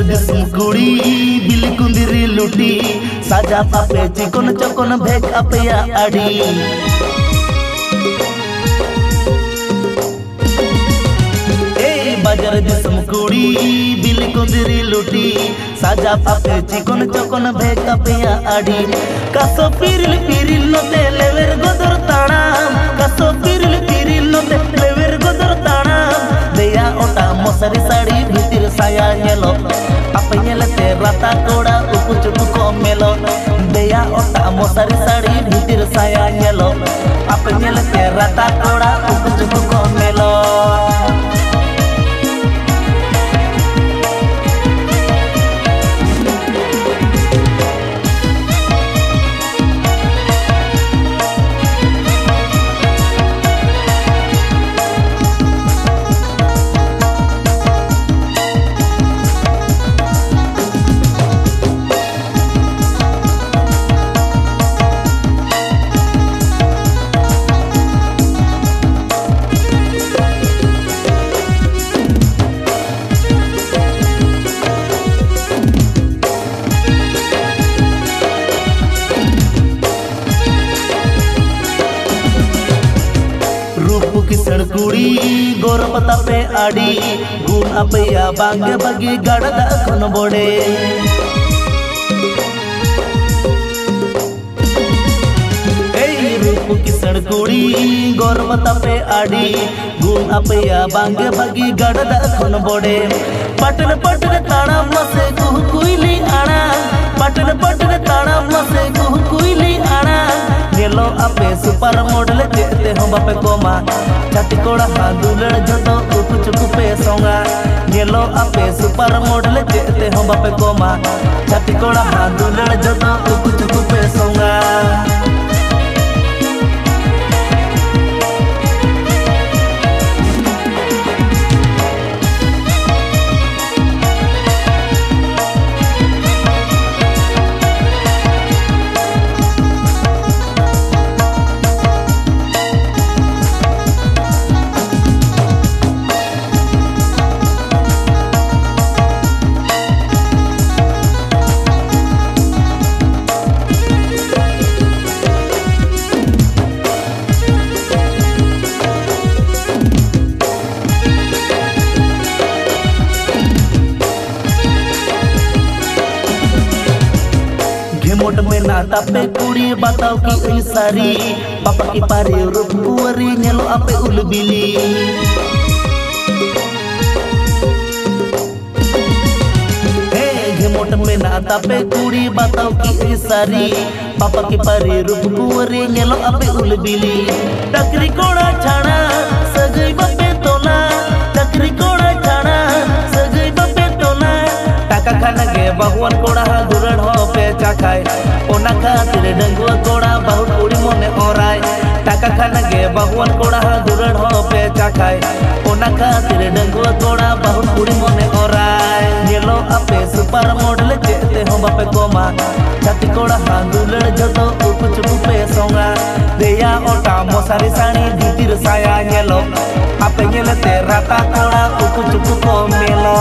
दिसम कुड़ी बिल कुंदिरी लुटी साजा पापे चिकन चकन भेक अपया आड़ी बाजार दिसम कुड़ी बिल कुंदिरी लुटी साजा पापे चिकन चकन भेक अपया आड़ी कासो पिरिल पिरिल नते लेवेर गोदर ताणाम कासो पिरिल पिरिल नते लेवेर गोदर ताणाम देया ओटा मसारी साड़ी भीतर साया नेलो apa nyelete rata koda uku cuku komelo deya otak mosari sari bhitir saya nyelo apa nyelete rata koda uku cuku komelo किसड़ कुड़ी गोरपता पे आड़ी गुण अपया बांगे बगी गड़दा खन बोड़े रूप किसड़ कुड़ी गोरपता पे आड़ी गुण अपया बांगे बगी गड़दा खन बोड़े पटन पटन ताड़ा मसे कुह कुइली आड़ा पटन पटन ताड़ा मसे कुह कुइली आड़ा नेलो आपे सुपर मॉडल चेते हम बापे कोमा छाती कोड़ा हांदुलड़ जतो उकु चुकु पे सोंगा नेलो आपे सुपर मॉडल चेते हम बापे कोमा छाती कोड़ा हांदुलड़ जतो उकु चुकु पे सोंगा मोट में नाता पे कुड़ी बताओ की सारी पापा की पारी रूप कुवरी नेलो आपे उलबिली मोट में नाता पे कुड़ी बताओ की सारी पापा की पारी रूप कुवरी नेलो आपे उलबिली टकरी कोड़ा छाड़ा सगई बापे तोला टकरी कोड़ा छाड़ा सगई बापे तोला टाका खाना गे भगवान कोड़ा दुरड़ हो पे चाखाय ओना खातिर डंगुआ कोड़ा बहुत कुड़ी मने ओराय टाका खाना गे भगवान कोड़ा दुरड़ हो पे चाखाय ओना खातिर डंगुआ कोड़ा बहुत कुड़ी मने ओराय नेलो आपे सुपर मॉडल चेते हम बापे कोमा छाती कोड़ा हांदुलड़ जतो उकु चुकु पे सोंगा देया ओटा मसारी साड़ी भीतिर साया नेलो आपे नेलते राता कोड़ा उकु चुकु को मेलो